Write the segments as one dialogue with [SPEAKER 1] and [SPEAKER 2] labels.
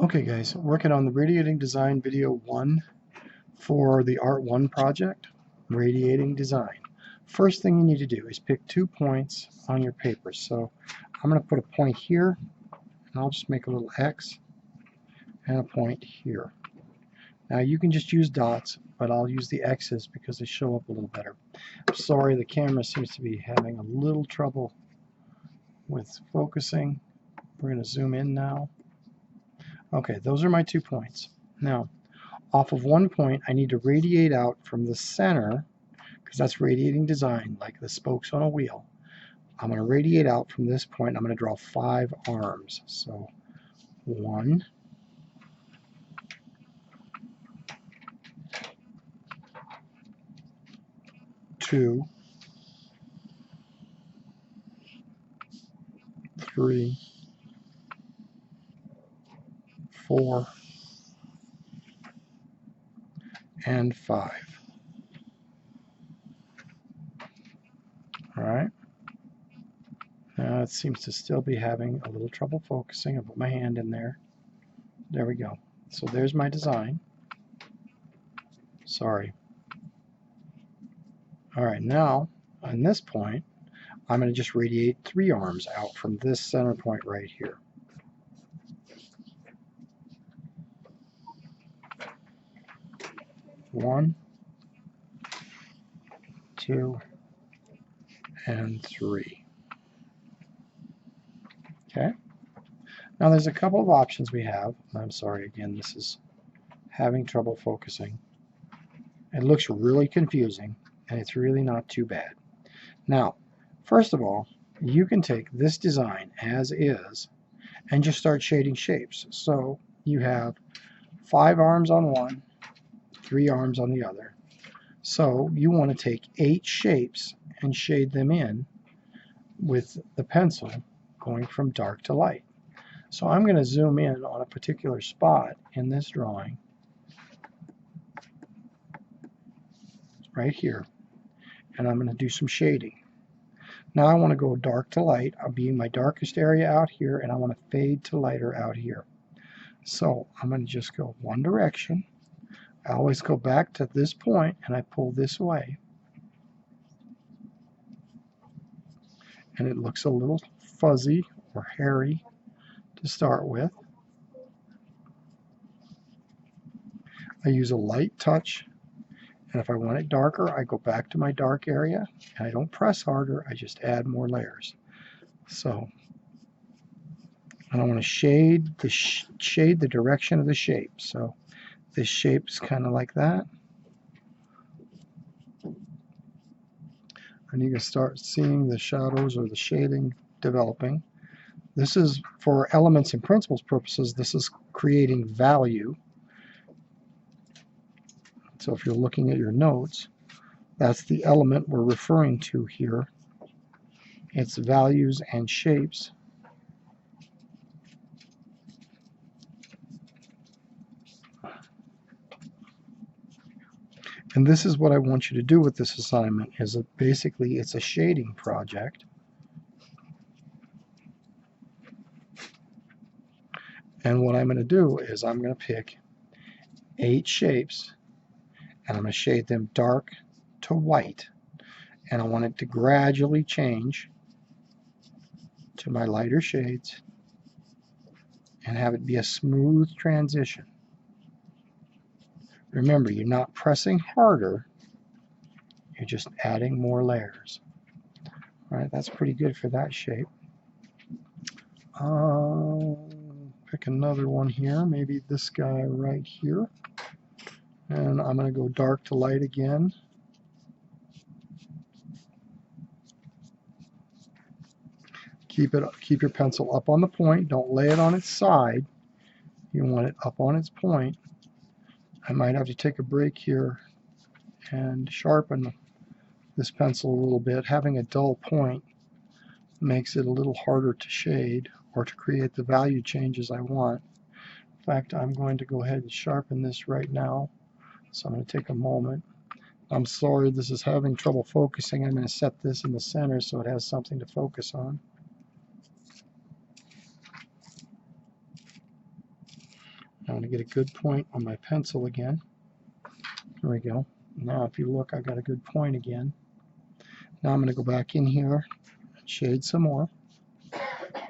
[SPEAKER 1] Okay guys, working on the Radiating Design video 1 for the Art 1 project, Radiating Design. First thing you need to do is pick 2 points on your paper. So I'm going to put a point here, and I'll just make a little X, and a point here. Now you can just use dots, but I'll use the X's because they show up a little better. I'm sorry, the camera seems to be having a little trouble with focusing. We're going to zoom in now. Okay, those are my 2 points. Now, off of one point, I need to radiate out from the center, because that's radiating design, like the spokes on a wheel. I'm going to radiate out from this point. I'm going to draw 5 arms. So, 1, 2, 3, 4, and 5. All right. Now it seems to still be having a little trouble focusing. I'll put my hand in there. There we go. So there's my design. Sorry. All right, now on this point, I'm going to just radiate 3 arms out from this center point right here. One, 2, and 3. Okay. Now there's a couple of options we have. I'm sorry, again, this is having trouble focusing. It looks really confusing, and it's really not too bad. Now, first of all, you can take this design as is and just start shading shapes. So you have 5 arms on one, 3 arms on the other. So you want to take 8 shapes and shade them in with the pencil going from dark to light. So I'm going to zoom in on a particular spot in this drawing right here, and I'm going to do some shading. Now I want to go dark to light. I'll be in my darkest area out here, and I want to fade to lighter out here. So I'm going to just go one direction. I always go back to this point, and I pull this away. And it looks a little fuzzy or hairy to start with. I use a light touch, and if I want it darker, I go back to my dark area, and I don't press harder, I just add more layers. So, and I want to shade the direction of the shape. So this shape's kind of like that. And you can start seeing the shadows or the shading developing. This is, for elements and principles purposes, this is creating value. So if you're looking at your notes, that's the element we're referring to here. It's values and shapes. And this is what I want you to do with this assignment, is that basically it's a shading project. And what I'm going to do is I'm going to pick 8 shapes, and I'm going to shade them dark to white. And I want it to gradually change to my lighter shades and have it be a smooth transition. Remember, you're not pressing harder, you're just adding more layers. All right, that's pretty good for that shape. Pick another one here, maybe this guy right here. And I'm going to go dark to light again. Keep your pencil up on the point. Don't lay it on its side. You want it up on its point. I might have to take a break here and sharpen this pencil a little bit. Having a dull point makes it a little harder to shade or to create the value changes I want. In fact, I'm going to go ahead and sharpen this right now. So I'm going to take a moment. I'm sorry this is having trouble focusing. I'm going to set this in the center so it has something to focus on. want to get a good point on my pencil again. There we go. Now if you look, I got a good point again. Now I'm going to go back in here and shade some more.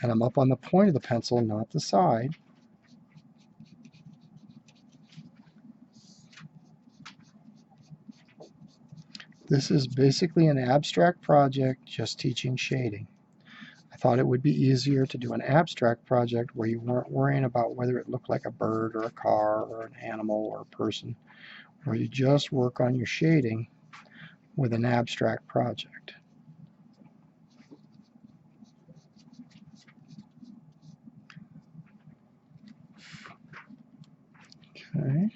[SPEAKER 1] And I'm up on the point of the pencil, not the side. This is basically an abstract project just teaching shading. I thought it would be easier to do an abstract project where you weren't worrying about whether it looked like a bird or a car or an animal or a person, where you just work on your shading with an abstract project. Okay.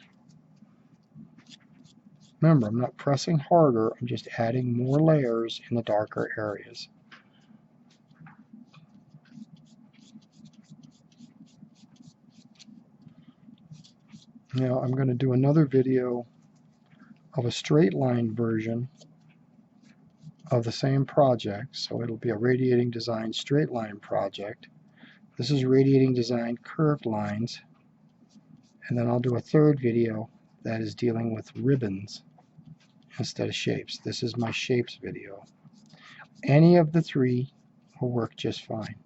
[SPEAKER 1] Remember, I'm not pressing harder, I'm just adding more layers in the darker areas. Now I'm going to do another video of a straight line version of the same project, so it'll be a Radiating Design straight line project. This is Radiating Design curved lines, and then I'll do a third video that is dealing with ribbons instead of shapes. This is my shapes video. Any of the three will work just fine.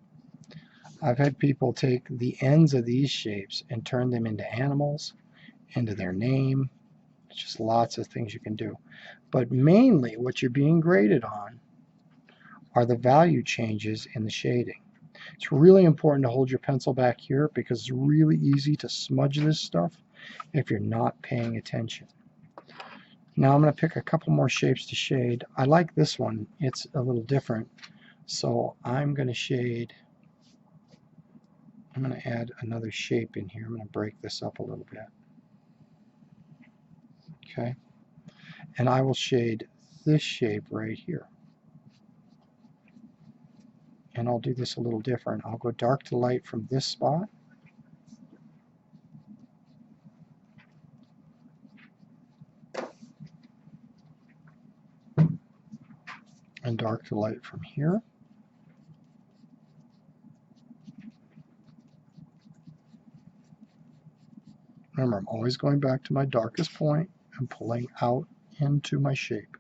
[SPEAKER 1] I've had people take the ends of these shapes and turn them into animals, into their name. Just lots of things you can do. But mainly what you're being graded on are the value changes in the shading. It's really important to hold your pencil back here because it's really easy to smudge this stuff if you're not paying attention. Now I'm going to pick a couple more shapes to shade. I like this one. It's a little different. So I'm going to shade, I'm going to add another shape in here. I'm going to break this up a little bit. Okay. And I will shade this shape right here. And I'll do this a little different. I'll go dark to light from this spot. And dark to light from here. Remember, I'm always going back to my darkest point and pulling out into my shape.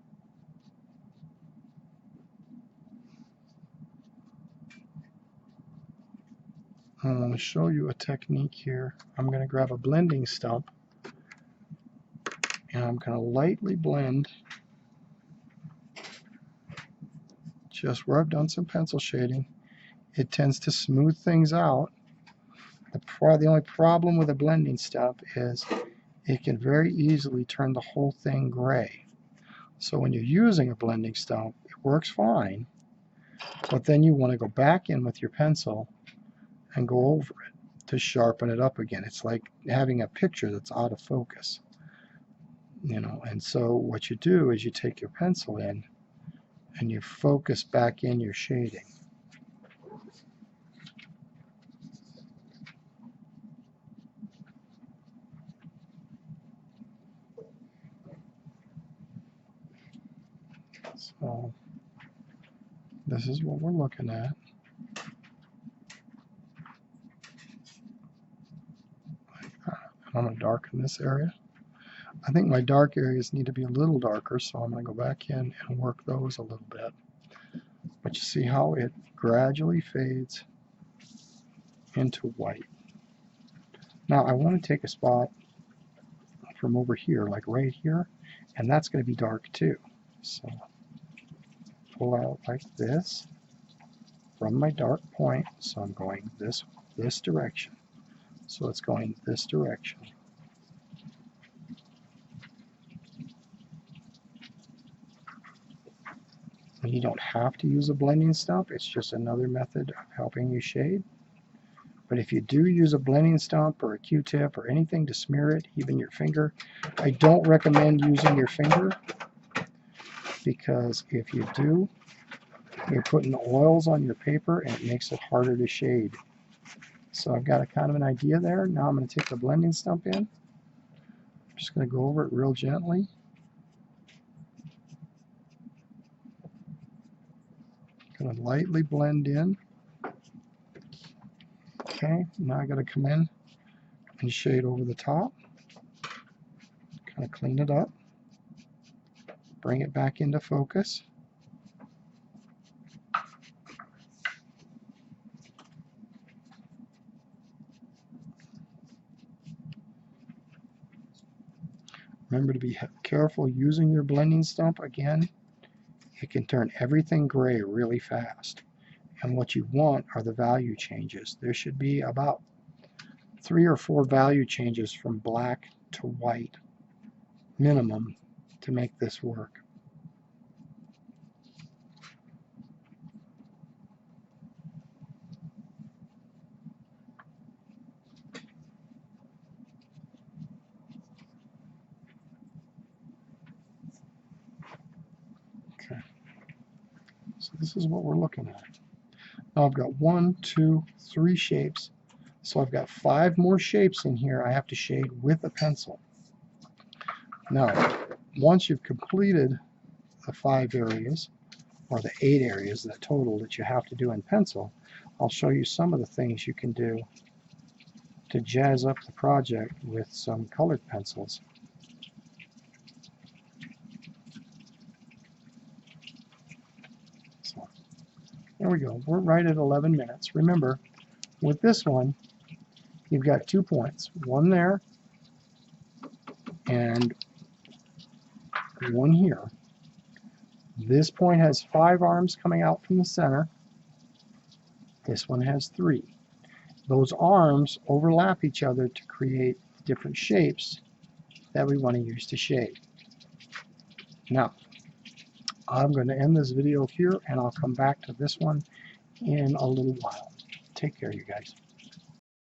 [SPEAKER 1] I'm going to show you a technique here. I'm going to grab a blending stump and I'm going to lightly blend just where I've done some pencil shading. It tends to smooth things out. The only problem with a blending stump is it can very easily turn the whole thing gray. So when you're using a blending stump, it works fine, but then you want to go back in with your pencil and go over it to sharpen it up again. It's like having a picture that's out of focus, you know. And so what you do is you take your pencil in and you focus back in your shading. So this is what we're looking at. I'm going to darken this area. I think my dark areas need to be a little darker, so I'm going to go back in and work those a little bit. But you see how it gradually fades into white. Now I want to take a spot from over here, like right here, and that's going to be dark too. So pull out like this from my dark point, so I'm going this direction. So it's going this direction. And you don't have to use a blending stump, it's just another method of helping you shade. But if you do use a blending stump or a Q-tip or anything to smear it, even your finger, I don't recommend using your finger, because if you do, you're putting oils on your paper and it makes it harder to shade. So I've got a kind of an idea there. Now I'm going to take the blending stump in. I'm just going to go over it real gently. Going to lightly blend in. Okay, now I got to come in and shade over the top. Kind of clean it up. Bring it back into focus. Remember to be careful using your blending stump. Again, it can turn everything gray really fast. And what you want are the value changes. There should be about 3 or 4 value changes from black to white minimum to make this work. Okay, so this is what we're looking at. Now I've got 1, 2, 3 shapes. So I've got 5 more shapes in here I have to shade with a pencil. Now, once you've completed the 5 areas, or the 8 areas, that total that you have to do in pencil, I'll show you some of the things you can do to jazz up the project with some colored pencils. So, there we go. We're right at 11 minutes. Remember, with this one, you've got 2 points. One there, and one here. This point has 5 arms coming out from the center. This one has 3. Those arms overlap each other to create different shapes that we want to use to shade. Now, I'm going to end this video here, and I'll come back to this one in a little while. Take care, you guys.